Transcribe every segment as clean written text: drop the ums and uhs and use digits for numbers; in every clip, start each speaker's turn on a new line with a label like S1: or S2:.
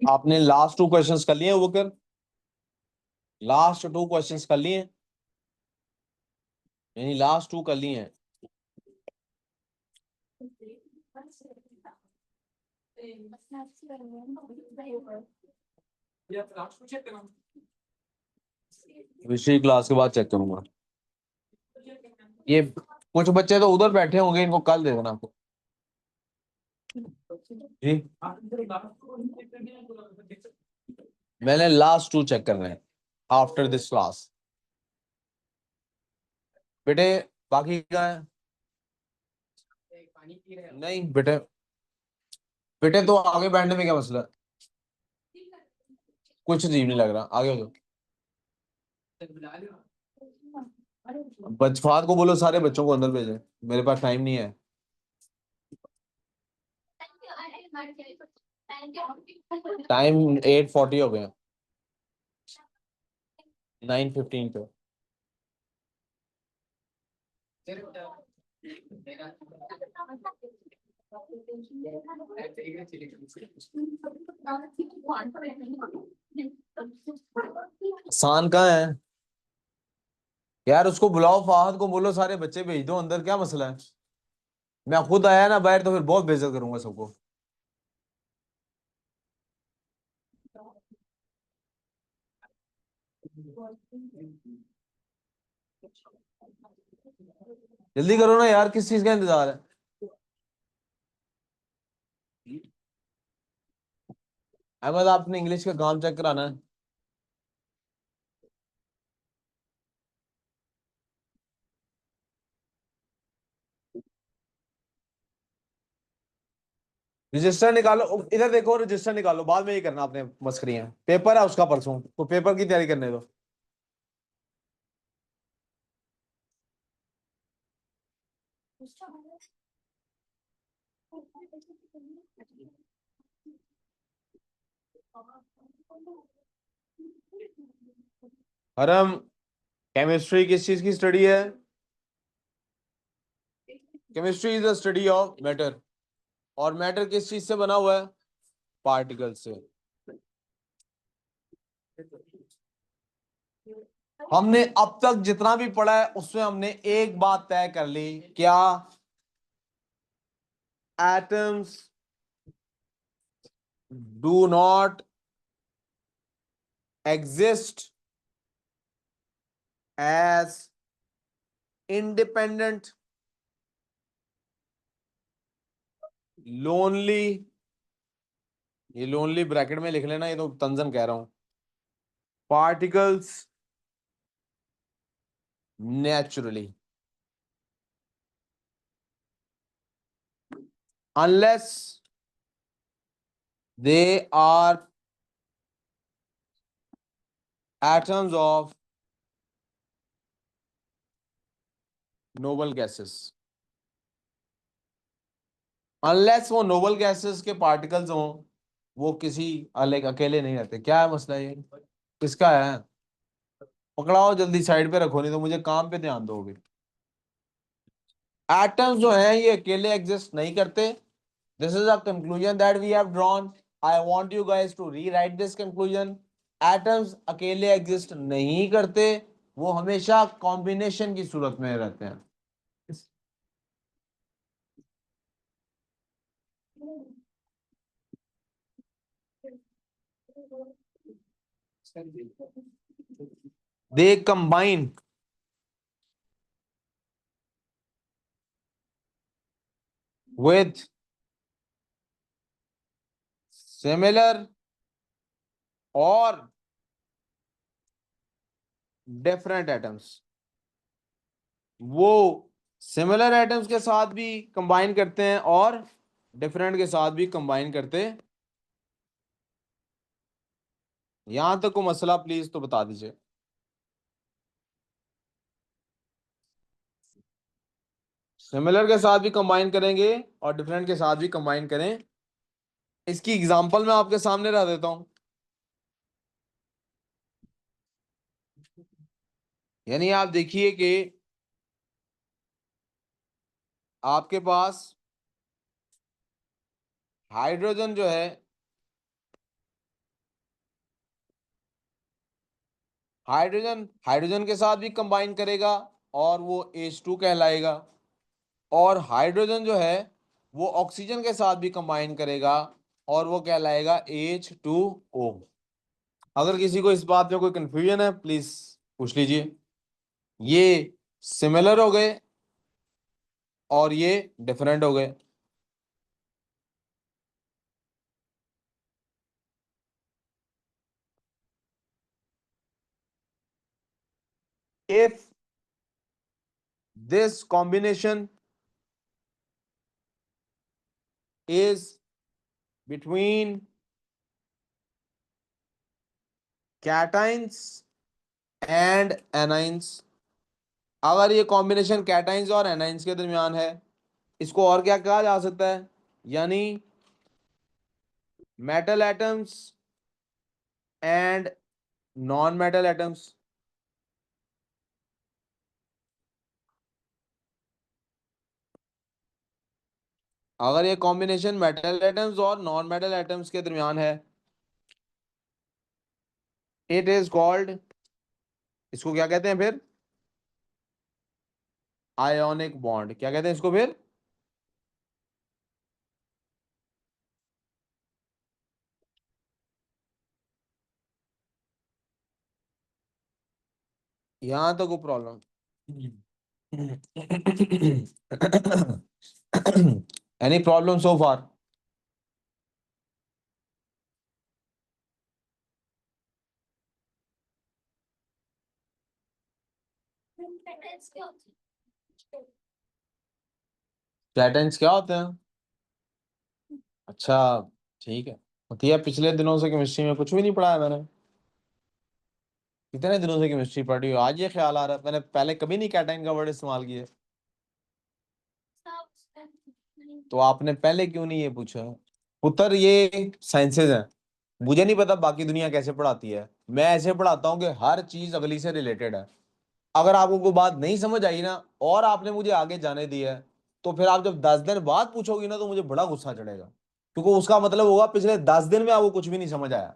S1: आपने last 2 questions कर लिए वो कर, लास्ट 2 क्वेश्चंस कर लिए, यानी लास्ट 2 कर लिए हैं। विषय क्लास के बाद चेक करूंगा। ये कुछ बच्चे तो उधर बैठे होंगे, इनको कल दे देना आपको जी। मैंने लास्ट 2 चेक करने हैं आफ्टर दिस क्लास। बेटे बाकी क्या है? नहीं बेटे, बेटे तो आगे बैठने में क्या मसला है? कुछ अजीब नहीं लग रहा, आगे हो जाओ। बचफात को बोलो सारे बच्चों को अंदर भेजें, मेरे पास टाइम नहीं है। टाइम 8:40 हो गया, 9:15 पे। आसान कहाँ है यार? उसको बुलाओ, फाहद को बोलो सारे बच्चे भेज दो अंदर, क्या मसला है? मैं खुद आया ना बाहर तो फिर बहुत बेइज्जत करूंगा सबको। जल्दी करो ना यार, किस चीज का इंतजार है? अहमद आपने इंग्लिश का काम चेक कराना है। रजिस्टर निकालो, इधर देखो, रजिस्टर निकालो, बाद में ये करना आपने मस्करियां। पेपर है उसका परसों, तो पेपर की तैयारी करने दो। हरम, केमिस्ट्री किस चीज की स्टडी है? Chemistry is the study of matter, और मैटर किस चीज से बना हुआ है? पार्टिकल से। हमने अब तक जितना भी पढ़ा है उसमें हमने एक बात तय कर ली, क्या? Atoms do not exist as independent lonely, ये लोनली ब्रैकेट में लिख लेना, ये तो तंजन कह रहा हूं, particles naturally, unless they are atoms of noble gases, unless वो noble gases के particles हों, वो किसी अलग अकेले नहीं रहते। क्या है मसला ये? किसका है? पकड़ाओ जल्दी, साइड पे रखो, नहीं तो मुझे काम पे ध्यान दोगे। एटम्स जो हैं ये अकेले एग्जिस्ट नहीं करते। This is a conclusion that we have drawn. I want you guys to rewrite this conclusion. Atoms अकेले एग्जिस्ट नहीं करते, वो हमेशा कॉम्बिनेशन की सूरत में रहते हैं। They combine with similar or different atoms। वो सिमिलर एटम्स के साथ भी कंबाइन करते हैं और डिफरेंट के साथ भी कंबाइन करते हैं। यहां तक को मसला प्लीज तो बता दीजिए। सिमिलर के साथ भी कंबाइन करेंगे और डिफरेंट के साथ भी कंबाइन करें। इसकी एग्जांपल मैं आपके सामने रख देता हूं। यानी आप देखिए कि आपके पास हाइड्रोजन जो है, हाइड्रोजन हाइड्रोजन के साथ भी कंबाइन करेगा और वो H2 कहलाएगा। और हाइड्रोजन जो है वो ऑक्सीजन के साथ भी कंबाइन करेगा और वो कहलाएगा H2O। अगर किसी को इस बात में कोई कंफ्यूजन है प्लीज पूछ लीजिए। ये सिमिलर हो गए और ये डिफरेंट हो गए। if this combination is between cations and anions, अगर ये कॉम्बिनेशन कैटाइंस और एनाइंस के दरमियान है, इसको और क्या कहा जा सकता है, यानी metal atoms and non metal atoms. अगर ये कॉम्बिनेशन मेटल एटम्स और नॉन मेटल एटम्स के दरमियान है, इट इज कॉल्ड, इसको क्या कहते हैं फिर, आयोनिक बॉन्ड। क्या कहते हैं इसको फिर? यहां तो कोई प्रॉब्लम? एनी प्रॉब्लम सो फार? कैटाइंस क्या होते हैं? अच्छा, ठीक है। होती है, पिछले दिनों से केमिस्ट्री में कुछ भी नहीं पढ़ा है मैंने। कितने दिनों से केमिस्ट्री पढ़ रही हो, आज ये ख्याल आ रहा है? मैंने पहले कभी नहीं कैटाइन का वर्ड इस्तेमाल किया। तो आपने पहले क्यों नहीं ये पूछा? पुत्र, ये साइंसेज हैं, मुझे नहीं पता बाकी दुनिया कैसे पढ़ाती है। मैं ऐसे पढ़ाता हूँ कि हर चीज अगली से रिलेटेड है। अगर आपको कोई बात नहीं समझ आई ना और आपने मुझे आगे जाने दिया है, तो फिर आप जब 10 दिन बाद पूछोगी ना तो मुझे बड़ा गुस्सा चढ़ेगा, क्योंकि उसका मतलब होगा पिछले 10 दिन में आपको कुछ भी नहीं समझ आया।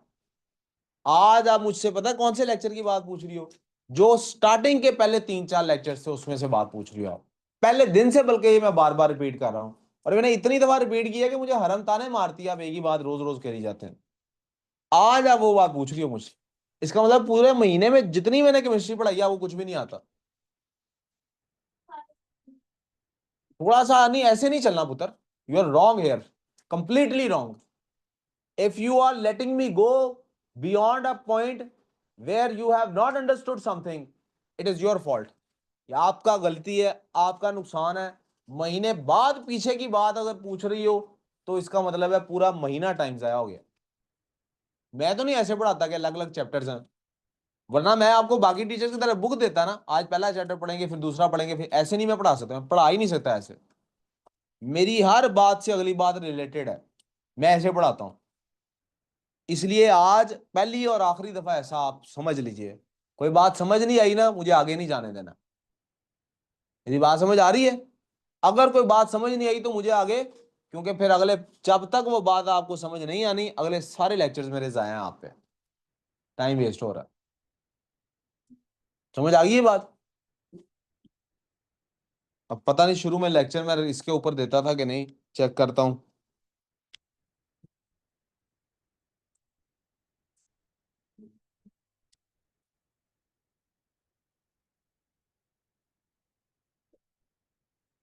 S1: आज आप मुझसे पता है कौन से लेक्चर की बात पूछ रही हो? जो स्टार्टिंग के पहले 3-4 लेक्चर थे उसमें से बात पूछ रही हो आप, पहले दिन से, बल्कि ये मैं बार बार रिपीट कर रहा हूं। और मैंने इतनी दफा रिपीट किया कि मुझे हरम ताने मारती है, आप एक ही बात रोज रोज करी जाते हैं। आज आप वो बात पूछ रही हो मुझसे, इसका मतलब पूरे महीने में जितनी मैंने केमिस्ट्री पढ़ाई है वो कुछ भी नहीं आता। थोड़ा सा नहीं, ऐसे नहीं चलना पुत्र। You are wrong here, completely wrong. if you are letting me go beyond a point where you have not understood something, it is your fault। ये आपका गलती है, आपका नुकसान है। महीने बाद पीछे की बात अगर पूछ रही हो तो इसका मतलब है पूरा महीना टाइम जाया हो गया। मैं तो नहीं ऐसे पढ़ाता कि अलग अलग चैप्टर्स हैं, वरना मैं आपको बाकी टीचर्स की तरह बुक देता ना, आज पहला चैप्टर पढ़ेंगे फिर दूसरा पढ़ेंगे, फिर ऐसे नहीं मैं पढ़ा सकता, मैं पढ़ा ही नहीं सकता ऐसे। मेरी हर बात से अगली बात रिलेटेड है, मैं ऐसे पढ़ाता हूँ। इसलिए आज पहली और आखिरी दफा ऐसा आप समझ लीजिए, कोई बात समझ नहीं आई ना मुझे आगे नहीं जाने देना। मेरी बात समझ आ रही है? अगर कोई बात समझ नहीं आई तो मुझे आगे, क्योंकि फिर अगले, जब तक वो बात आपको समझ नहीं आनी अगले सारे लेक्चर्स मेरे जाए हैं आप पे, टाइम वेस्ट हो रहा है। समझ आ गई ये बात? अब पता नहीं शुरू में लेक्चर मैं इसके ऊपर देता था कि नहीं, चेक करता हूँ।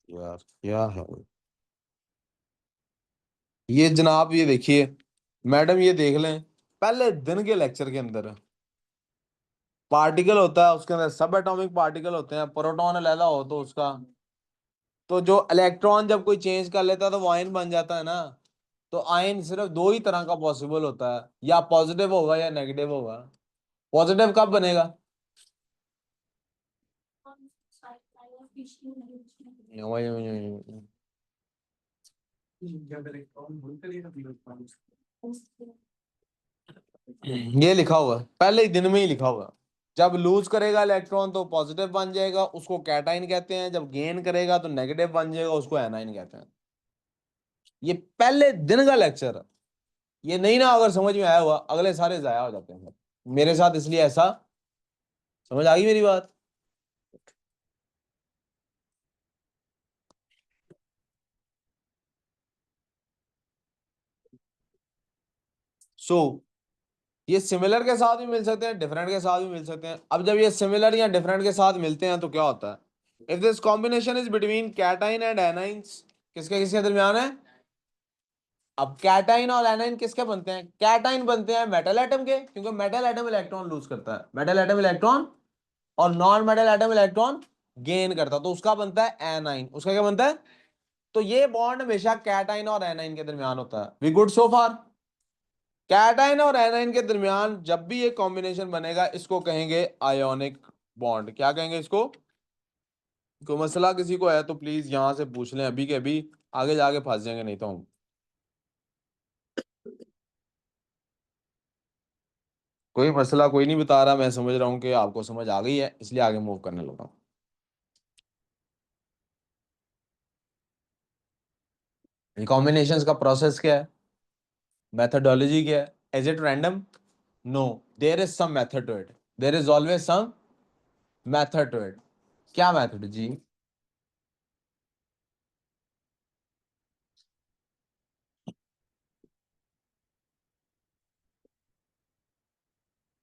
S1: यार क्या है ये जनाब, ये देखिए मैडम, ये देख लें पहले दिन के लेक्चर के अंदर पार्टिकल होता है, उसके अंदर सब एटॉमिक पार्टिकल होते हैं, प्रोटॉन अलग हो तो उसका, तो जो इलेक्ट्रॉन जब कोई चेंज कर लेता है तो वो आयन बन जाता है ना। तो आयन सिर्फ दो ही तरह का पॉसिबल होता है, या पॉजिटिव होगा या नेगेटिव होगा। पॉजिटिव कब बनेगा? ये लिखा हुआ है, पहले ही दिन में ही लिखा हुआ है। जब लूज करेगा इलेक्ट्रॉन तो पॉजिटिव बन जाएगा, उसको कैटाइन कहते हैं। जब गेन करेगा तो नेगेटिव बन जाएगा, उसको एनाइन कहते हैं। ये पहले दिन का लेक्चर है। ये नहीं ना अगर समझ में आया हुआ, अगले सारे जाया हो जाते हैं मेरे साथ, इसलिए ऐसा। समझ आ गई मेरी बात? सो ये सिमिलर के साथ भी मिल सकते हैं, डिफरेंट के साथ भी मिल सकते हैं। अब जब ये सिमिलर या डिफरेंट के साथ मिलते हैं तो क्या होता है? If this combination is between cation and anions, किसके किसके दरमियान है? अब कैटाइन और एनाइन किसके बनते हैं? कैटाइन बनते हैं मेटल एटम के, क्योंकि मेटल एटम इलेक्ट्रॉन लूज करता है, मेटल एटम इलेक्ट्रॉन, और non metal atom electron gain करता है, तो उसका बनता है एनाइन। उसका क्या बनता है? तो ये बॉन्ड हमेशा कैटाइन और एनाइन के दरमियान होता है। We good so far? Cation और एनाइन के दरमियान जब भी ये कॉम्बिनेशन बनेगा, इसको कहेंगे आयोनिक बॉन्ड। क्या कहेंगे इसको? कोई मसला किसी को है तो प्लीज यहां से पूछ लें अभी के अभी, आगे जाके फंस जाएंगे नहीं तो हम। कोई मसला कोई नहीं बता रहा, मैं समझ रहा हूँ कि आपको समझ आ गई है, इसलिए आगे मूव करने लगा। कॉम्बिनेशन का प्रोसेस क्या है? मेथडोलॉजी क्या है? Is it random? No, there is some method to it. There is always some method to it. क्या मेथड जी?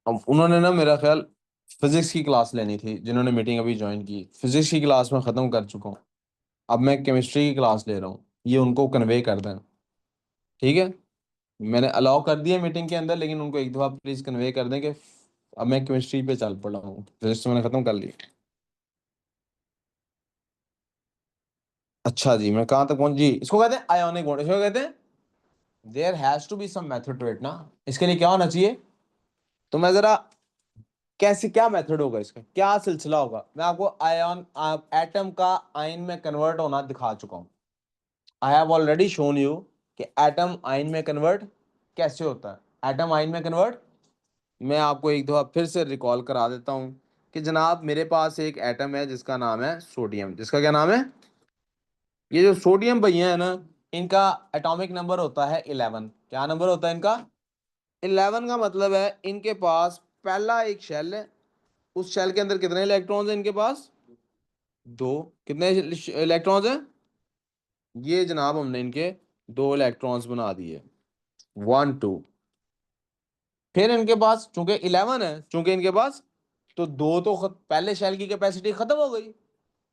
S1: अब उन्होंने ना मेरा ख्याल फिजिक्स की क्लास लेनी थी, जिन्होंने मीटिंग अभी ज्वाइन की। फिजिक्स की क्लास में ख़त्म कर चुका हूँ, अब मैं केमिस्ट्री की क्लास ले रहा हूँ। ये उनको कन्वे कर दें, ठीक है? मैंने अलाउ कर दिया मीटिंग के अंदर, लेकिन उनको एक दफ़ा प्लीज़ कन्वे कर दें कि अब मैं केमिस्ट्री पे चल पड़ा हूँ, फिजिक्स मैंने ख़त्म कर ली। अच्छा जी, मैं कहाँ तक पहुंच जी? इसको कहते हैं आयोनिक बॉन्ड। इसको कहते हैं there has to be some method to it ना। इसके लिए क्या होना चाहिए? तो मैं जरा, कैसे, क्या मेथड होगा इसका, क्या सिलसिला होगा, मैं आपको आयन एटम का आयन में कन्वर्ट होना दिखा चुका हूं। I have already shown you कि एटम आयन में कन्वर्ट कैसे होता है। एटम आयन में कन्वर्ट, मैं आपको एक दफा फिर से रिकॉल करा देता हूं कि जनाब मेरे पास एक एटम है जिसका नाम है सोडियम। जिसका क्या नाम है? ये जो सोडियम भैया है ना, इनका एटॉमिक नंबर होता है 11। क्या नंबर होता है इनका? 11 का मतलब है इनके पास पहला एक शेल है, उस शेल के अंदर कितने इलेक्ट्रॉन्स हैं इनके पास? दो। कितने इलेक्ट्रॉन्स हैं? ये जनाब हमने इनके दो इलेक्ट्रॉन्स बना दिए, 1 2। फिर इनके पास चूंकि 11 है, चूंकि इनके पास, तो दो तो पहले शेल की कैपेसिटी खत्म हो गई।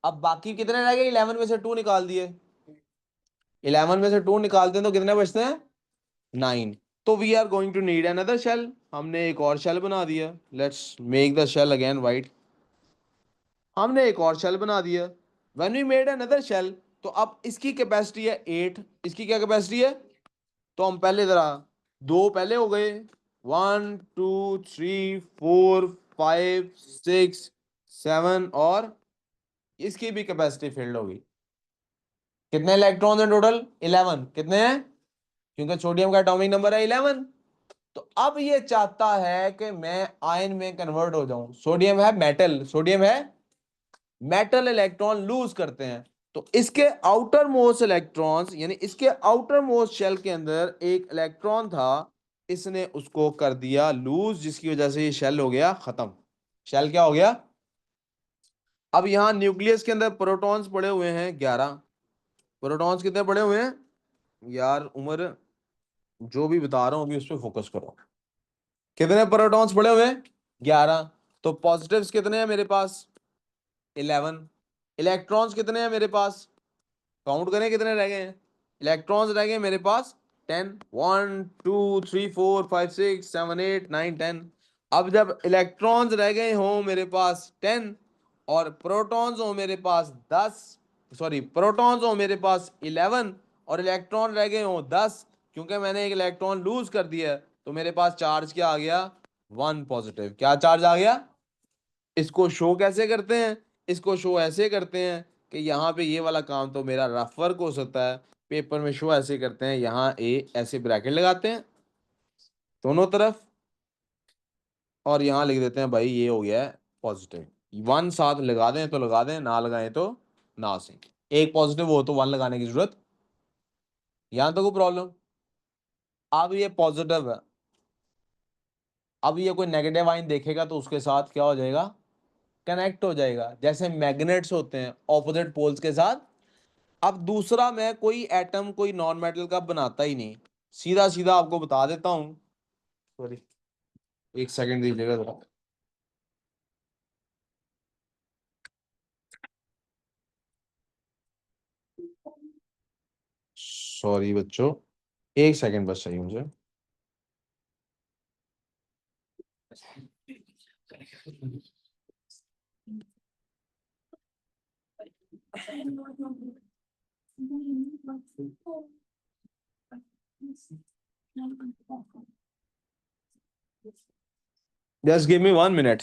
S1: अब बाकी कितने रह गए? 11 में से 2 निकाल दिए। 11 में से 2 निकालते हैं तो कितने बचते हैं? 9। तो we are going to need another shell. हमने एक और शेल बना दिया। Let's make the shell again white. हमने एक और शेल बना दिया। When we made another shell, तो अब इसकी कैपेसिटी है 8। इसकी क्या कैपेसिटी है? तो हम पहले जरा, दो पहले हो गए, 1 2 3 4 5 6 7, और इसकी भी कैपेसिटी फिल्ड होगी। कितने इलेक्ट्रॉन हैं टोटल? 11। कितने हैं? क्योंकि सोडियम का एटॉमिक नंबर है 11। तो अब ये चाहता है कि मैं आयन में कन्वर्ट हो जाऊं। सोडियम है मेटल, सोडियम है मेटल, इलेक्ट्रॉन लूज करते हैं। तो इसके आउटर मोस्ट इलेक्ट्रॉन्स, यानी इसके आउटर मोस्ट शेल के अंदर एक इलेक्ट्रॉन था, इसने उसको कर दिया लूज, जिसकी वजह से ये शेल हो गया खत्म। शेल क्या हो गया? अब यहां न्यूक्लियस के अंदर प्रोटॉन्स पड़े हुए हैं 11। प्रोटॉन्स कितने पड़े हुए हैं यार? उम्र जो भी बता रहा हूं अभी उस पर फोकस करो। कितने प्रोटॉन्स पड़े हुए हैं? 11। तो पॉजिटिव्स कितने हैं मेरे पास? 11। इलेक्ट्रॉन्स कितने हैं मेरे पास? काउंट करें कितने रह गए हैं। इलेक्ट्रॉन्स रह गए मेरे पास 10। 1 2 3 4 5 6 7 8 9 10। अब जब इलेक्ट्रॉन्स रह गए हो मेरे पास 10, और प्रोटॉन्स हो मेरे पास 10, सॉरी प्रोटॉन्स हो मेरे पास 11, और इलेक्ट्रॉन रह गए हो 10, क्योंकि मैंने एक इलेक्ट्रॉन लूज कर दिया है, तो मेरे पास चार्ज क्या आ गया? 1 पॉजिटिव। क्या चार्ज आ गया? इसको शो कैसे करते हैं? इसको शो ऐसे करते हैं कि यहाँ पे ये वाला काम तो मेरा रफ वर्क हो सकता है, पेपर में शो ऐसे करते हैं, यहाँ ए ऐसे ब्रैकेट लगाते हैं दोनों तरफ, और यहाँ लिख देते हैं भाई ये हो गया है पॉजिटिव। वन साथ लगा दें तो लगा दें, ना लगाएं तो ना सही। एक पॉजिटिव हो तो वन लगाने की जरूरत, यहां तो कोई प्रॉब्लम। अब ये पॉजिटिव है, अब ये कोई नेगेटिव आइन देखेगा तो उसके साथ क्या हो जाएगा, कनेक्ट हो जाएगा, जैसे मैग्नेट्स होते हैं ऑपोजिट पोल्स के साथ। अब दूसरा, मैं कोई एटम कोई नॉन मेटल का बनाता ही नहीं, सीधा सीधा आपको बता देता हूं। सॉरी, एक सेकंड दीजिएगा जरा। सॉरी बच्चों, एक सेकंड बस चाहिए मुझे। Just give me 1 minute.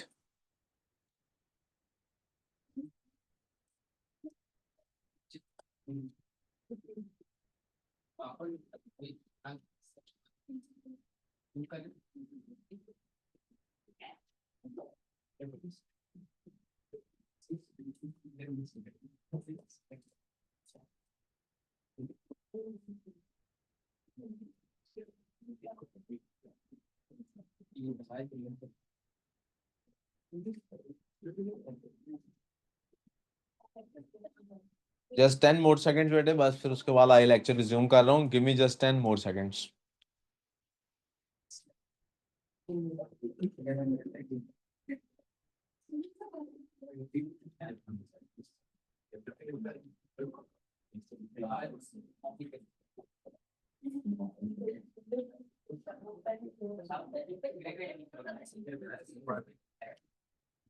S1: Just 10 more seconds बेटे, बस फिर उसके बाद आई लेक्चर रिज्यूम कर रहा हूँ। Give me just 10 more seconds.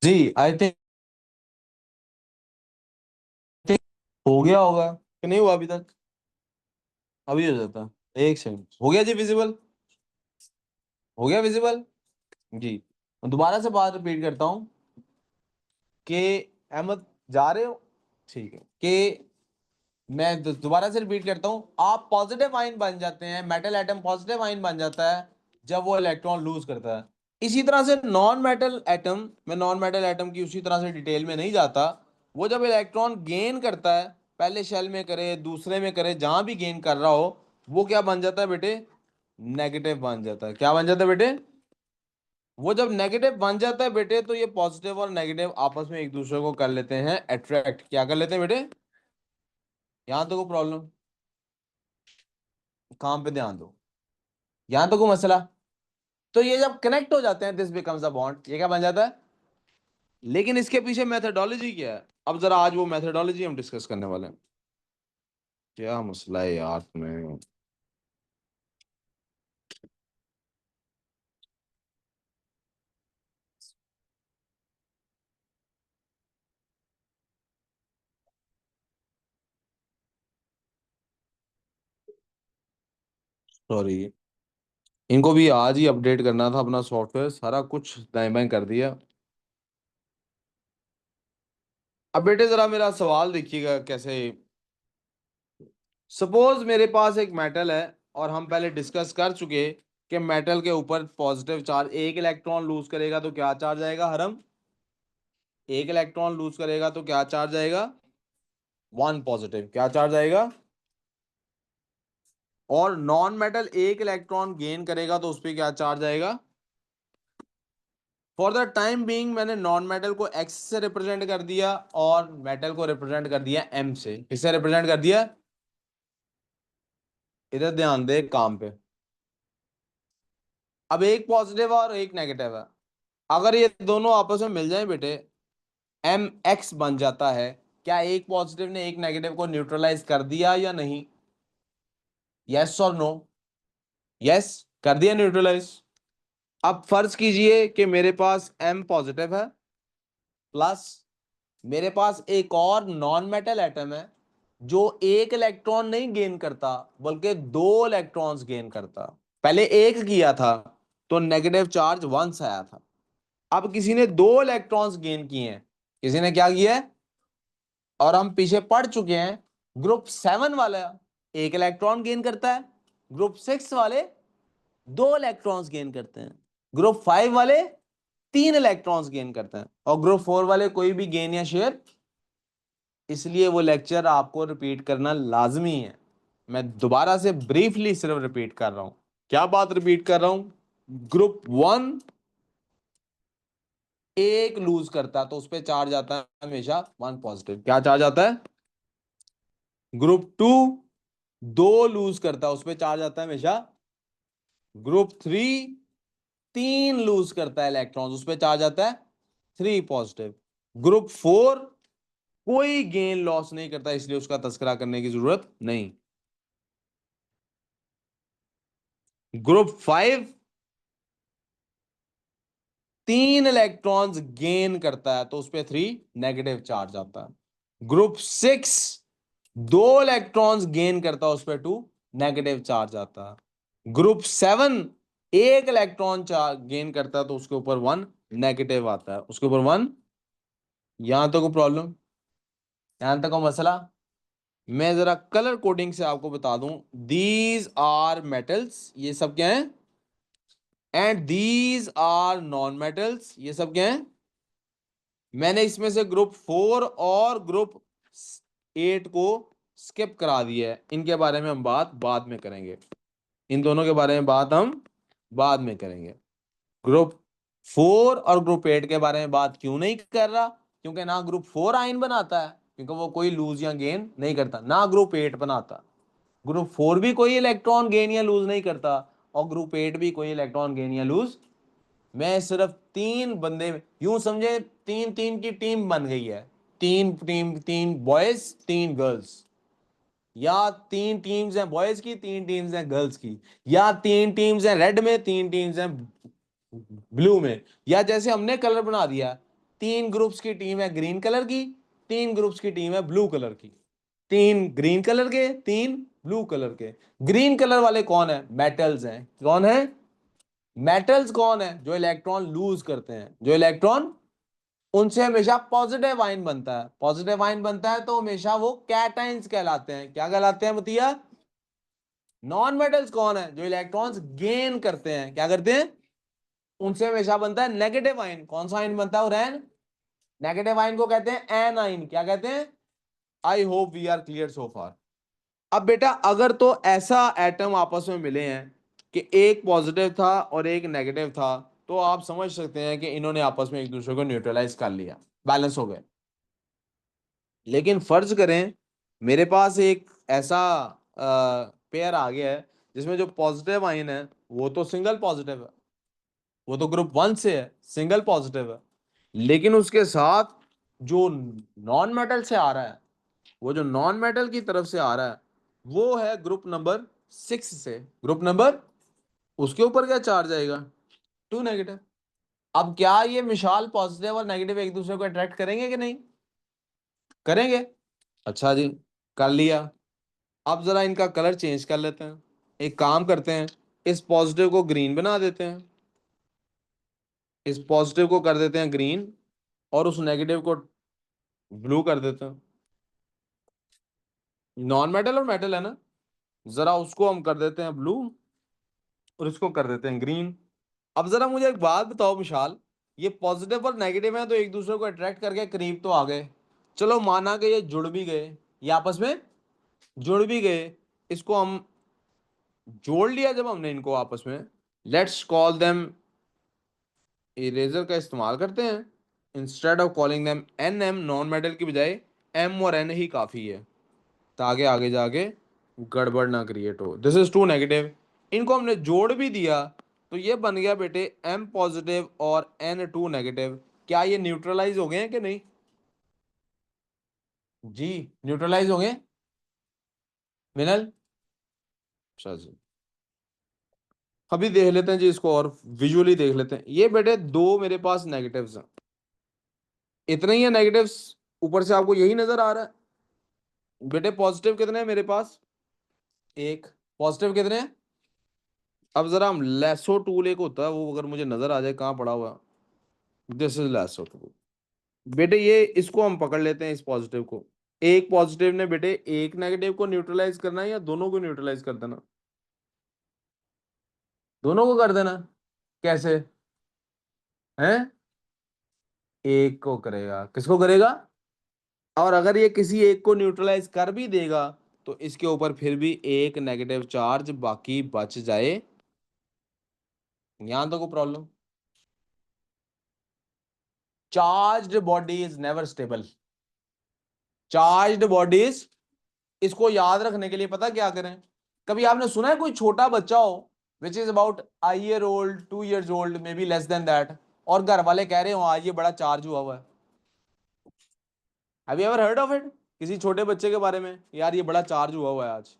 S1: जी आई थिंक हो गया होगा कि नहीं हुआ अभी तक, अभी हो जाता। एक सेकंड, हो गया जी विजिबल, हो गया विजिबल जी। दोबारा से बात रिपीट करता हूँ कि अहमद जा रहे हो, ठीक है, कि मैं दोबारा से रिपीट करता हूँ, आप पॉजिटिव आयन बन जाते हैं, मेटल एटम पॉजिटिव आयन बन जाता है जब वो इलेक्ट्रॉन लूज करता है। इसी तरह से नॉन मेटल एटम, मैं नॉन मेटल एटम की उसी तरह से डिटेल में नहीं जाता, वो जब इलेक्ट्रॉन गेन करता है, पहले शेल में करे दूसरे में करे, जहां भी गेन कर रहा हो, वो क्या बन जाता है बेटे, नेगेटिव बन जाता है। क्या बन जाता है बेटे, वो जब नेगेटिव बन जाता है बेटे, तो ये पॉजिटिव और नेगेटिव आपस में एक दूसरे को कर लेते हैं अट्रैक्ट। क्या कर लेते हैं बेटे, यहां तो कोई प्रॉब्लम, काम पे ध्यान दो, यहां तो कोई मसला। तो ये जब कनेक्ट हो जाते हैं, दिस बिकम्स अ बॉन्ड, ये क्या बन जाता है। लेकिन इसके पीछे मेथोडोलॉजी क्या है, अब जरा आज वो मेथोडोलॉजी हम डिस्कस करने वाले हैं। क्या मसला है यार तुम्हें। सॉरी, इनको भी आज ही अपडेट करना था अपना सॉफ्टवेयर, सारा कुछ दाएं बाएं कर दिया। अब बेटे जरा मेरा सवाल देखिएगा कैसे। सपोज मेरे पास एक मेटल है, और हम पहले डिस्कस कर चुके कि मेटल के ऊपर पॉजिटिव चार्ज, एक इलेक्ट्रॉन लूज करेगा तो क्या चार्ज आएगा हरम, एक इलेक्ट्रॉन लूज करेगा तो क्या चार्ज आएगा, वन पॉजिटिव। क्या चार्ज आएगा, और नॉन मेटल एक इलेक्ट्रॉन गेन करेगा तो उस पर क्या चार्ज आएगा। फॉर द टाइम बीइंग मैंने नॉन मेटल को एक्स से रिप्रेजेंट कर दिया, और मेटल को रिप्रेजेंट कर दिया एम से। किससे रिप्रेजेंट कर दिया, इधर ध्यान दे काम पे। अब एक पॉजिटिव और एक नेगेटिव है, अगर ये दोनों आपस में मिल जाए बेटे, एम एक्स बन जाता है। क्या एक पॉजिटिव ने एक नेगेटिव को न्यूट्रलाइज कर दिया या नहीं, यस और नो, यस कर दिया न्यूट्रलाइज। अब फर्ज कीजिए कि मेरे पास एम पॉजिटिव है, प्लस मेरे पास एक और नॉन मेटल एटम है जो एक इलेक्ट्रॉन नहीं गेन करता बल्कि दो इलेक्ट्रॉन्स गेन करता। पहले एक किया था तो नेगेटिव चार्ज वन से आया था, अब किसी ने दो इलेक्ट्रॉन्स गेन किए हैं, किसी ने क्या किया है, और हम पीछे पढ़ चुके हैं ग्रुप 7 वाला 1 इलेक्ट्रॉन गेन करता है, ग्रुप 6 वाले 2 इलेक्ट्रॉन्स गेन करते हैं, ग्रुप 5 वाले 3 इलेक्ट्रॉन्स गेन करते हैं, और ग्रुप 4 वाले कोई भी गेन या शेयर। इसलिए वो लेक्चर आपको रिपीट करना लाजमी है। मैं दोबारा से ब्रीफली सिर्फ रिपीट कर रहा हूं। क्या बात रिपीट कर रहा हूं? ग्रुप 1 एक लूज करता है तो उस पर चार्ज आता है हमेशा 1 पॉजिटिव। क्या चार्ज आता है? ग्रुप 2 2 लूज करता है, उस पर चार्ज आता है हमेशा। ग्रुप 3 3 लूज करता है इलेक्ट्रॉन्स, उस पर चार्ज आता है 3 पॉजिटिव। ग्रुप 4 कोई गेन लॉस नहीं करता, इसलिए उसका तस्करा करने की जरूरत नहीं। ग्रुप 5 3 इलेक्ट्रॉन्स गेन करता है तो उस पर 3 नेगेटिव चार्ज आता है। ग्रुप 6 2 इलेक्ट्रॉन्स गेन करता है, उस पर 2 नेगेटिव चार्ज आता है। ग्रुप 7 एक इलेक्ट्रॉन चार्ज गेन करता है तो उसके ऊपर 1 नेगेटिव आता है, उसके ऊपर 1। यहां तक को प्रॉब्लम, यहां तक को मसला। मैं जरा कलर कोडिंग से आपको बता दूं, दीज आर मेटल्स, ये सब क्या है, and these are non metals, ये सब क्या है। मैंने इसमें से ग्रुप 4 और ग्रुप 8 को स्किप करा दिया है, इनके बारे में हम बात बाद में करेंगे। इन दोनों के बारे में बात हम बाद में करेंगे। ग्रुप 4 और ग्रुप 8 के बारे में बात क्यों नहीं कर रहा? क्योंकि ना ग्रुप 4 आयन बनाता है, क्योंकि वो कोई लूज या गेन नहीं करता, ना ग्रुप 8 बनाता। ग्रुप 4 भी कोई इलेक्ट्रॉन गेन या लूज नहीं करता, और ग्रुप 8 भी कोई इलेक्ट्रॉन गेन या लूज। मैं सिर्फ 3 बंदे, यूं समझे 3-3 की टीम बन गई है। 3 बॉयज 3 गर्ल्स, या 3 टीम्स हैं बॉयज की, 3 टीम्स हैं गर्ल्स की, या 3 टीम्स हैं रेड में, 3 टीम्स हैं ब्लू में, या जैसे हमने कलर बना दिया, 3 ग्रुप्स की टीम है ग्रीन कलर की, 3 ग्रुप्स की टीम है ब्लू कलर की, 3 ग्रीन कलर के, 3 ब्लू कलर के। ग्रीन कलर वाले कौन है? मेटल्स हैं। कौन है? मेटल्स कौन है? जो इलेक्ट्रॉन लूज करते हैं, जो इलेक्ट्रॉन, उनसे हमेशा पॉजिटिव आयन बनता है। पॉजिटिव आयन बनता है तो हमेशा वो कैटाइंस कहलाते हैं। क्या कहलाते हैं बतिया? नॉन मेटल्स कौन है? जो इलेक्ट्रॉन्स गेन करते हैं, क्या करते हैं, उनसे हमेशा बनता है नेगेटिव आयन। कौन सा आयन बनता है? रेन। नेगेटिव आयन को कहते हैं एन आयन। क्या कहते हैं? I hope we are clear so far. अब बेटा अगर तो ऐसा एटम आपस में मिले हैं कि एक पॉजिटिव था और एक नेगेटिव था, तो आप समझ सकते हैं कि इन्होंने आपस में एक दूसरे को न्यूट्रलाइज कर लिया, बैलेंस हो गए। लेकिन फर्ज करें मेरे पास एक ऐसा पेयर आ गया है जिसमें जो पॉजिटिव आयन है वो तो सिंगल पॉजिटिव है, वो तो ग्रुप 1 से है, सिंगल पॉजिटिव है। लेकिन उसके साथ जो नॉन मेटल से आ रहा है, वो जो नॉन मेटल की तरफ से आ रहा है, वो है ग्रुप नंबर 6 से। ग्रुप नंबर, उसके ऊपर क्या चार्ज आएगा? 2 नेगेटिव। अब क्या ये मिसाल पॉजिटिव और नेगेटिव एक दूसरे को अट्रैक्ट करेंगे कि नहीं करेंगे? अच्छा जी, कर लिया। अब जरा इनका कलर चेंज कर लेते हैं। एक काम करते हैं, इस पॉजिटिव को ग्रीन बना देते हैं, इस पॉजिटिव को कर देते हैं ग्रीन, और उस नेगेटिव को ब्लू कर देते हैं। नॉन मेटल और मेटल है ना, जरा उसको हम कर देते हैं ब्लू और इसको कर देते हैं ग्रीन। अब जरा मुझे एक बात बताओ विशाल, ये पॉजिटिव और नेगेटिव है तो एक दूसरे को अट्रैक्ट करके करीब तो आ गए, चलो माना कि ये जुड़ भी गए, ये आपस में जुड़ भी गए, इसको हम जोड़ लिया जब हमने इनको आपस में, लेट्स कॉल देम, इरेजर का इस्तेमाल करते हैं, instead of calling them N M, non metal की बजाय एम और एन ही काफ़ी है ताकि आगे जाके गड़बड़ ना क्रिएट हो। दिस इज टू नेगेटिव, इनको हमने जोड़ भी दिया तो ये बन गया बेटे एम पॉजिटिव और एन टू नेगेटिव। क्या ये न्यूट्रलाइज हो गए हैं कि नहीं? जी, न्यूट्रलाइज हो गए मिनल। अच्छा जी, अभी देख लेते हैं जी इसको और विजुअली देख लेते हैं। ये बेटे दो मेरे पास नेगेटिव्स हैं, इतने ही है नेगेटिव्स, ऊपर से आपको यही नजर आ रहा है। बेटे पॉजिटिव कितने हैं मेरे पास? एक। पॉजिटिव कितने हैं? अब जरा हम लेसो टूल एक होता है वो अगर मुझे नजर आ जाए कहाँ पड़ा हुआ, दिस इज लेसो टूल। बेटे ये इसको हम पकड़ लेते हैं, इस पॉजिटिव को, एक पॉजिटिव ने बेटे एक नेगेटिव को न्यूट्रलाइज करना है या दोनों को न्यूट्रलाइज कर देना? दोनों को कर देना। कैसे हैं? एक को करेगा, किसको करेगा? और अगर ये किसी एक को न्यूट्रलाइज कर भी देगा तो इसके ऊपर फिर भी एक नेगेटिव चार्ज बाकी बच जाए। यहां तो कोई problem? Charged body is never stable. Charged bodies, इसको याद रखने के लिए पता क्या करें? कभी आपने सुना है कोई छोटा बच्चा हो which is about a year old 2 years old may be less than that, और घर वाले कह रहे हो आज ये बड़ा चार्ज हुआ हुआ है? Have you ever heard of it? किसी छोटे बच्चे के बारे में, यार ये बड़ा चार्ज हुआ हुआ है आज।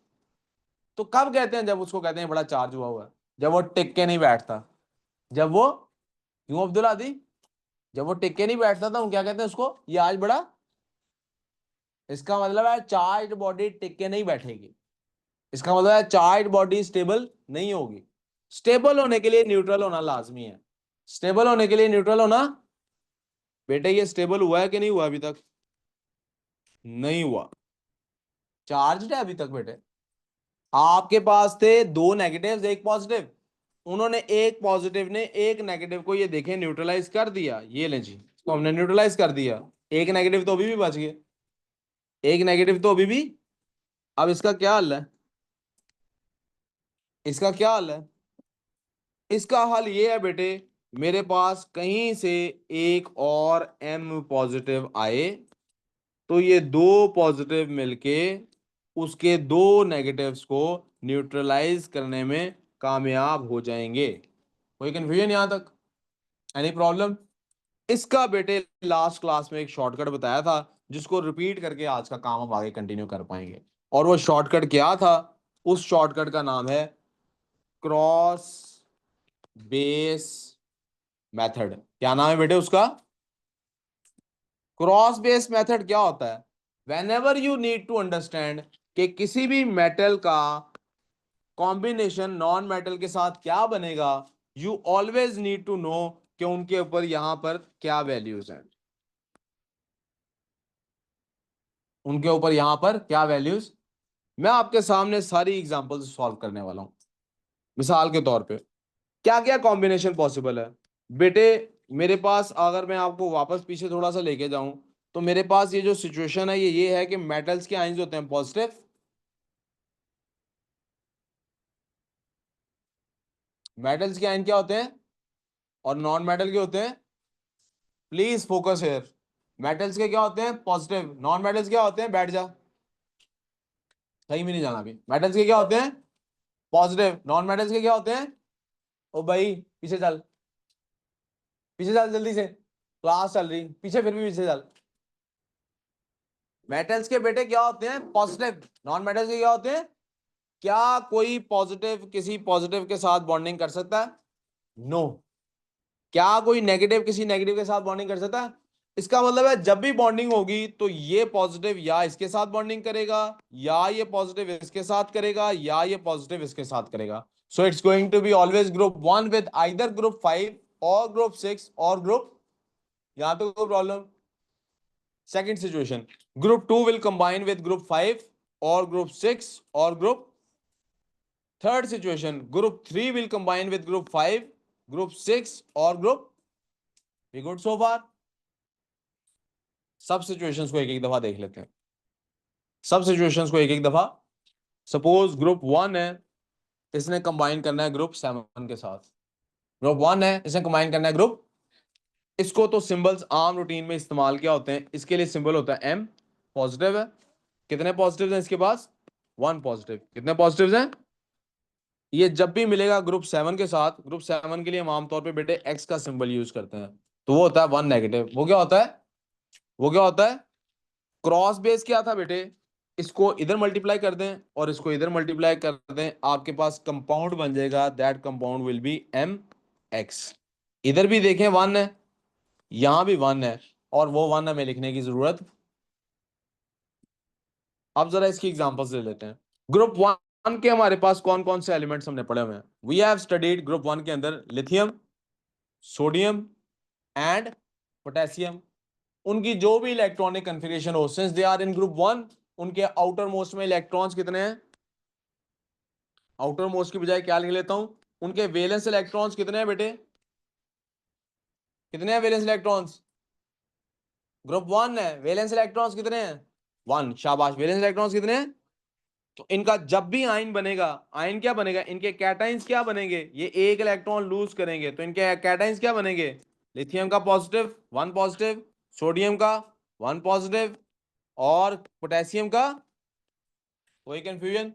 S1: तो कब कहते हैं? जब उसको कहते हैं बड़ा चार्ज हुआ हुआ है, जब वो टिक के नहीं बैठता। जब वो, क्यों अब्दुल आदि? जब वो टिक के नहीं बैठता था, वो क्या कहते हैं उसको? ये आज बड़ा, इसका मतलब है चार्ज बॉडी टिक के नहीं बैठेगी। इसका मतलब है चार्ज बॉडी स्टेबल नहीं होगी। स्टेबल होने के लिए न्यूट्रल होना लाजमी है। स्टेबल होने के लिए न्यूट्रल होना। बेटे ये स्टेबल हुआ है कि नहीं हुआ अभी तक? नहीं हुआ, चार्ज है अभी तक बेटे। आपके पास थे दो नेगेटिव्स एक पॉजिटिव, उन्होंने एक पॉजिटिव ने एक नेगेटिव को ये देखें न्यूट्रलाइज कर दिया। ये ले जी, तो हमने न्यूट्रलाइज कर दिया। एक नेगेटिव तो अभी भी बच गए, एक नेगेटिव तो अभी भी। अब इसका क्या हल है? इसका क्या हल है? इसका हल ये है बेटे, मेरे पास कहीं से एक और एम पॉजिटिव आए तो ये दो पॉजिटिव मिलके उसके दो नेगेटिव्स को न्यूट्रलाइज करने में कामयाब हो जाएंगे। कोई कंफ्यूजन यहां तक? Any problem? इसका बेटे लास्ट क्लास में एक शॉर्टकट बताया था जिसको रिपीट करके आज का काम हम आगे कंटिन्यू कर पाएंगे। और वो शॉर्टकट क्या था? उस शॉर्टकट का नाम है क्रॉस बेस मेथड। क्या नाम है बेटे उसका? क्रॉस बेस मेथड क्या होता है? Whenever you need to understand कि किसी भी मेटल का कॉम्बिनेशन नॉन मेटल के साथ क्या बनेगा, you always need to know कि उनके ऊपर यहां पर क्या वैल्यूज हैं। उनके ऊपर यहां पर क्या वैल्यूज। मैं आपके सामने सारी एग्जांपल्स सॉल्व करने वाला हूं। मिसाल के तौर पे क्या क्या कॉम्बिनेशन पॉसिबल है बेटे? मेरे पास अगर मैं आपको वापस पीछे थोड़ा सा लेके जाऊं तो मेरे पास ये जो सिचुएशन है ये है कि मेटल्स के आयंस होते हैं पॉजिटिव, मेटल्स के आयन क्या होते हैं, और नॉन मेटल के होते हैं। Please focus here. मेटल्स के क्या होते हैं? पॉजिटिव। नॉन मेटल्स क्या होते हैं? बैठ जा, कहीं भी नहीं जाना अभी। मेटल्स के क्या होते हैं? पॉजिटिव। नॉन मेटल्स के क्या होते हैं? ओ भाई पीछे चल, पीछे चल जल्दी से, क्लास चल रही, पीछे फिर भी पीछे चल। मेटल्स के बेटे क्या होते हैं? पॉजिटिव। नॉन मेटल्स के क्या होते हैं? क्या कोई पॉजिटिव किसी पॉजिटिव के साथ बॉन्डिंग कर सकता है? No no. क्या कोई नेगेटिव किसी नेगेटिव के साथ बॉन्डिंग कर सकता है? इसका मतलब है जब भी बॉन्डिंग होगी तो ये पॉजिटिव या इसके साथ बॉन्डिंग करेगा, या ये पॉजिटिव इसके साथ करेगा, या ये पॉजिटिव इसके साथ करेगा। So it's going to be always group one with either group 5 और ग्रुप 6 और ग्रुप, यहां तो कोई problem? Second situation, group 2 will combine with group 5 और ग्रुप 6 और group. Third situation, group 3 will combine with group 5, group 6 और group. We good so far? सब situations को एक एक दफा देख लेते हैं। सब सिचुएशंस को एक एक दफा। सपोज ग्रुप 1 है, इसने कंबाइन करना है ग्रुप 7 के साथ। ग्रुप 1 है, इसने कंबाइन करना है ग्रुप, इसको तो सिंबल्स आम रूटीन में इस्तेमाल क्या होते हैं? इसके लिए सिंबल होता है एम, पॉजिटिव है। कितने पॉजिटिव हैं इसके पास? 1 पॉजिटिव। कितने पॉजिटिव हैं? ये जब भी मिलेगा ग्रुप 7 के साथ, ग्रुप 7 के लिए हम आमतौर पे बेटे एक्स का सिंबल यूज करते हैं, तो वो होता है 1 नेगेटिव। वो क्या होता है? वो क्या होता है? क्रॉस बेस क्या था बेटे? इसको इधर मल्टीप्लाई कर दें और इसको इधर मल्टीप्लाई कर दें, आपके पास कंपाउंड बन जाएगा। That compound will be M X. इधर भी देखें 1 है, यहां भी 1 है, और वो 1 हमें लिखने की जरूरत। अब जरा इसकी एग्जांपल्स ले लेते हैं। ग्रुप 1 के हमारे पास कौन कौन से एलिमेंट्स हमने पढ़े हुए हैं? वी हैव स्टडीड ग्रुप 1 के अंदर लिथियम, सोडियम एंड पोटेशियम। उनकी जो भी इलेक्ट्रॉनिक कन्फिगरेशन हो, since they are in group 1, उनके आउटर मोस्ट में इलेक्ट्रॉन्स कितने हैं, आउटर मोस्ट की बजाय क्या लिख लेता हूं, उनके वैलेंस इलेक्ट्रॉन्स कितने हैं बेटे, कितने हैं वैलेंस इलेक्ट्रॉन्स, ग्रुप 1 है, वैलेंस इलेक्ट्रॉन्स कितने हैं, 1, शाबाश, वैलेंस इलेक्ट्रॉन्स कितने हैं। तो इनका जब भी आयन बनेगा, आयन क्या बनेगा, इनके कैटाइंस क्या बनेंगे, ये एक इलेक्ट्रॉन लूज करेंगे तो इनके कैटाइंस क्या बनेंगे, लिथियम का पॉजिटिव 1 पॉजिटिव, सोडियम का 1 पॉजिटिव, और पोटेशियम का, कोई कंफ्यूजन,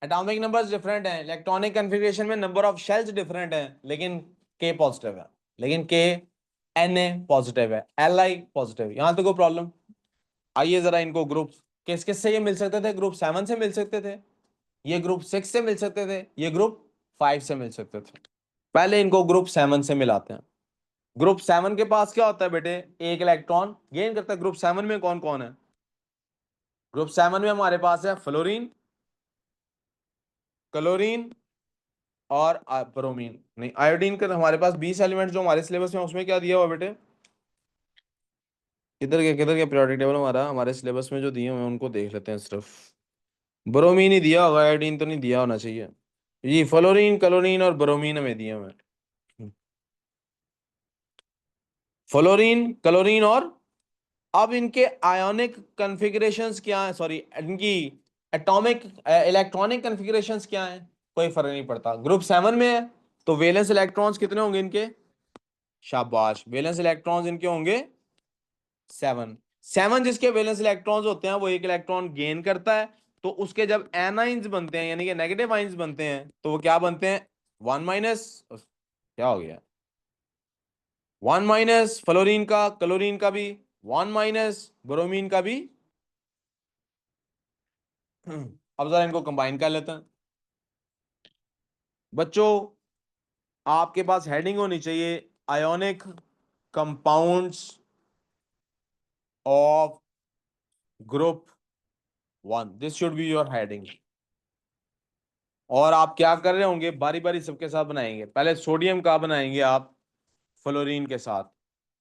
S1: एटॉमिक नंबर्स डिफरेंट हैं, इलेक्ट्रॉनिक कन्फिग्रेशन में नंबर ऑफ शेल्स डिफरेंट हैं, लेकिन के पॉजिटिव है, लेकिन के एन ए पॉजिटिव है, एल आई पॉजिटिव, यहां तो कोई प्रॉब्लम। आइए जरा इनको ग्रुप किस किस से ये मिल सकते थे, ग्रुप 7 से मिल सकते थे, ये ग्रुप 6 से मिल सकते थे, ये ग्रुप 5 से मिल सकते थे। पहले इनको ग्रुप 7 से मिलाते हैं। ग्रुप 7 के पास क्या होता है बेटे, एक इलेक्ट्रॉन गेन करता है। ग्रुप 7 में कौन कौन है, ग्रुप 7 में हमारे पास है फ्लोरीन, क्लोरीन और ब्रोमीन, नहीं आयोडीन का, हमारे पास 20 एलिमेंट जो हमारे सिलेबस में, उसमें क्या दिया हुआ बेटे, किधर के पीरियोडिक टेबल हमारा, हमारे सिलेबस में जो दिए हुए हैं उनको देख लेते हैं सिर्फ। ब्रोमीन ही दिया होगा, आयोडीन तो नहीं दिया होना चाहिए। जी फ्लोरीन, क्लोरीन और ब्रोमीन हमें दिए हुए हैं। फ्लोरीन, क्लोरीन और, अब इनके आयोनिक कन्फिगरेशंस क्या है, सॉरी इनकी एटॉमिक इलेक्ट्रॉनिक कन्फिगरेशंस क्या है, कोई फर्क नहीं पड़ता। ग्रुप 7 में है तो वैलेंस इलेक्ट्रॉन्स कितने होंगे इनके, शाबाश, वैलेंस इलेक्ट्रॉन्स इनके होंगे 7। 7 जिसके वैलेंस इलेक्ट्रॉन्स होते हैं वो एक इलेक्ट्रॉन गेन करता है, तो उसके जब एनाइंस बनते हैं यानी कि नेगेटिव आइंस बनते हैं तो वो क्या बनते हैं, 1 माइनस, क्या हो गया, 1 माइनस फ्लोरीन का, क्लोरीन का भी 1 माइनस, ब्रोमीन का भी। अब जरा इनको कंबाइन कर लेते हैं बच्चों। आपके पास हेडिंग होनी चाहिए, ionic compounds of group 1, this should be your heading. और आप क्या कर रहे होंगे, बारी बारी सबके साथ बनाएंगे, पहले सोडियम का बनाएंगे आप फ्लोरीन के साथ,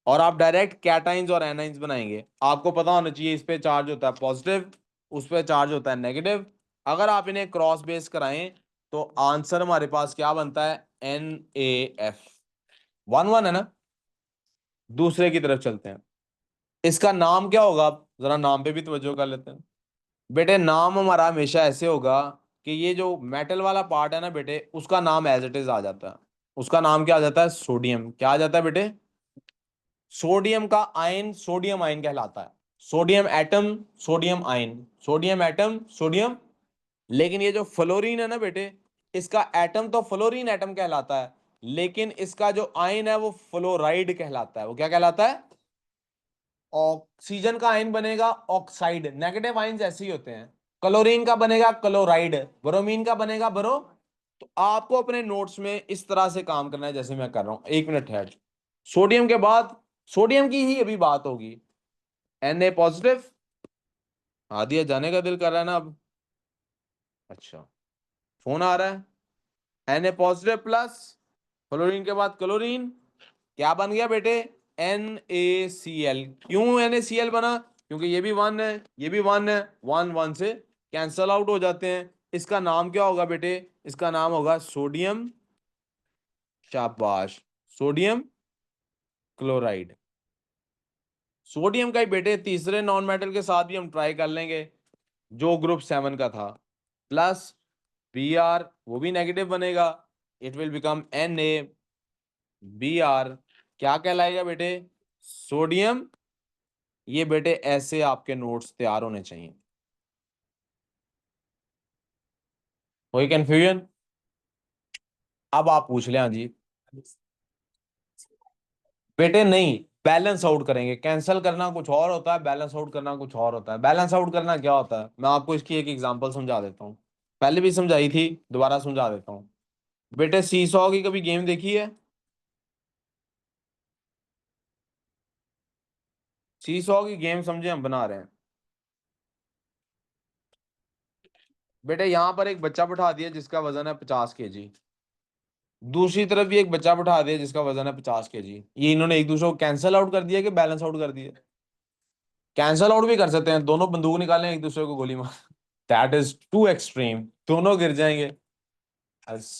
S1: और आप डायरेक्ट कैटाइंस और एनाइंस बनाएंगे। आपको पता होना चाहिए इस पे चार्ज होता है पॉजिटिव, उस पे चार्ज होता है नेगेटिव। अगर आप इन्हें क्रॉस बेस कराएं तो आंसर हमारे पास क्या बनता है, NaF। 1 1 है ना। दूसरे की तरफ चलते हैं, इसका नाम क्या होगा, आप जरा नाम पे भी तवज्जो कर लेते हैं। बेटे नाम हमारा हमेशा ऐसे होगा कि ये जो मेटल वाला पार्ट है ना बेटे, उसका नाम एज इट इज आ जाता है, उसका नाम क्या आ जाता है, सोडियम। क्या आ जाता है बेटे, सोडियम का आयन सोडियम आयन कहलाता है, sodium atom sodium ion, sodium atom sodium. लेकिन ये जो फ्लोरीन है ना बेटे, इसका एटम तो फ्लोरीन एटम कहलाता है, लेकिन इसका जो आयन है वो फ्लोराइड कहलाता है। वो क्या कहलाता है, ऑक्सीजन का आयन बनेगा ऑक्साइड, नेगेटिव आयन ऐसे ही होते हैं। क्लोरीन का बनेगा क्लोराइड, ब्रोमीन का बनेगा ब्रो। तो आपको अपने नोट्स में इस तरह से काम करना है जैसे मैं कर रहा हूं, 1 मिनट ठहर। सोडियम के बाद, सोडियम की ही अभी बात होगी, Na पॉजिटिव, आदिया जाने का दिल कर रहा है ना अब, अच्छा फोन आ रहा है, Na पॉजिटिव प्लस क्लोरीन के बाद क्लोरीन, क्या बन गया बेटे, NaCl। क्यों NaCl बना, क्योंकि ये भी 1 है, ये भी 1 है, 1 1 से कैंसल आउट हो जाते हैं। इसका नाम क्या होगा बेटे, इसका नाम होगा सोडियम, शाबाश, सोडियम क्लोराइड। सोडियम का ही बेटे तीसरे नॉन मेटल के साथ भी हम ट्राई कर लेंगे जो ग्रुप 7 का था, प्लस Br, वो भी नेगेटिव बनेगा, इट विल बिकम NaBr, क्या कहलाएगा बेटे, सोडियम। ये बेटे ऐसे आपके नोट्स तैयार होने चाहिए। कोई कंफ्यूजन, अब आप पूछ लें, हाँ जी बेटे, नहीं बैलेंस आउट करेंगे, कैंसल करना कुछ और होता है, बैलेंस आउट करना कुछ और होता है। बैलेंस आउट करना क्या होता है, मैं आपको इसकी एक एग्जांपल समझा देता हूँ, पहले भी समझाई थी, दोबारा समझा देता हूँ। बेटे सी सॉ की कभी गेम देखी है, सी सॉ की गेम समझे हम बना रहे हैं। बेटे यहां पर एक बच्चा बिठा दिया जिसका वजन है 50 kg, दूसरी तरफ भी एक बच्चा बिठा दिया जिसका वजन है 50 kg। ये इन्होंने एक दूसरे को कैंसल आउट कर दिया कि बैलेंस आउट कर दिया, कैंसल आउट भी कर सकते हैं, दोनों बंदूक निकालें एक दूसरे को गोली मार, दैट इज टू एक्सट्रीम, दोनों गिर जाएंगे।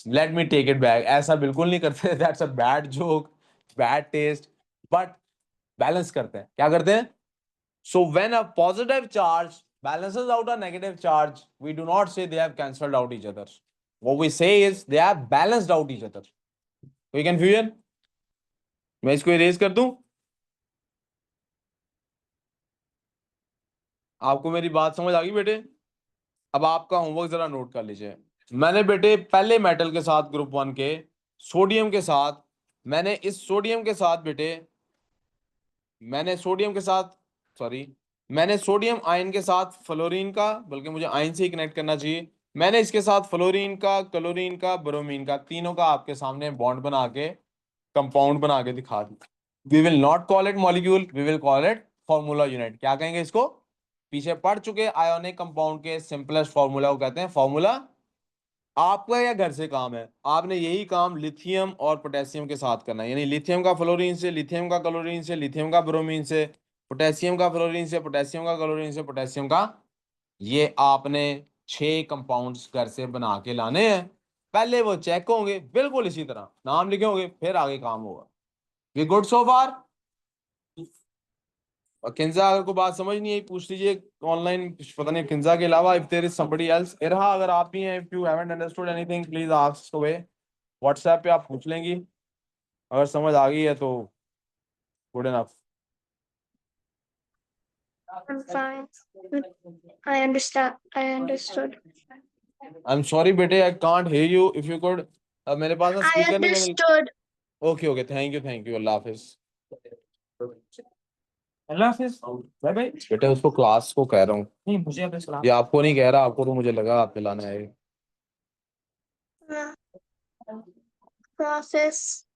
S1: Let me take it back, ऐसा बिल्कुल नहीं करते, that's a bad joke, bad taste, but balance करते हैं, क्या करते हैं? So when a positive charge balances out a negative charge, we do not say they have cancelled out each other. What we say is they have balanced out each other. कोई confusion? मैं इसको erase कर दूं? आपको मेरी बात समझ आ गई बेटे? अब आपका होमवर्क जरा नोट कर लीजिए। मैंने बेटे पहले मेटल के साथ ग्रुप 1 के सोडियम के साथ, मैंने इस सोडियम के साथ बेटे, मैंने सोडियम के साथ, सॉरी, मैंने सोडियम आयन के साथ फ्लोरीन का, बल्कि मुझे आयन से ही कनेक्ट करना चाहिए, मैंने इसके साथ फ्लोरीन का, क्लोरीन का, ब्रोमीन का, तीनों का आपके सामने बॉन्ड बना के, कंपाउंड बना के दिखा दी। We will not call it molecule, we will call it formula unit. क्या कहेंगे इसको? पीछे पढ़ चुके आयोनिक कंपाउंड के सिंपलेस्ट फॉर्मूला को कहते हैं फॉर्मूला। आपका या घर से काम है, आपने यही काम लिथियम और पोटेशियम के साथ करना है, यानी लिथियम का फ्लोरीन से, लिथियम का क्लोरीन से, लिथियम का ब्रोमीन से, पोटेशियम का फ्लोरीन से, पोटेशियम का क्लोरीन से, पोटेशियम का, ये आपने 6 कंपाउंड्स घर से बना के लाने हैं। पहले वो चेक होंगे बिल्कुल इसी तरह, नाम लिखे होंगे, फिर आगे काम होगा। वी गुड सो फार? और किंजा अगर कोई बात समझ नहीं आई पूछ लीजिए ऑनलाइन, पता नहीं किंजा के अलावा if there is somebody else. Irha अगर आप भी हैं, if you haven't understood anything please ask away, WhatsApp पे आप पूछ लेंगी, अगर समझ आ गई है तो good enough.
S2: I'm fine. I understand. I understood.
S1: I am sorry बेटे, I can't hear you, if you could, मेरे पास ना
S2: I
S1: स्पीकर नहीं, मैंने,
S2: understood.
S1: Okay okay, thank you, अल्लाह हाफिज, अल्लाह हाफिज, बाय बाय बेटे। उसको क्लास को कह रहा हूँ, नहीं मुझे अपने सलाम, ये आपको नहीं कह रहा, आपको तो मुझे लगा आप पिलाने आए।
S2: Process.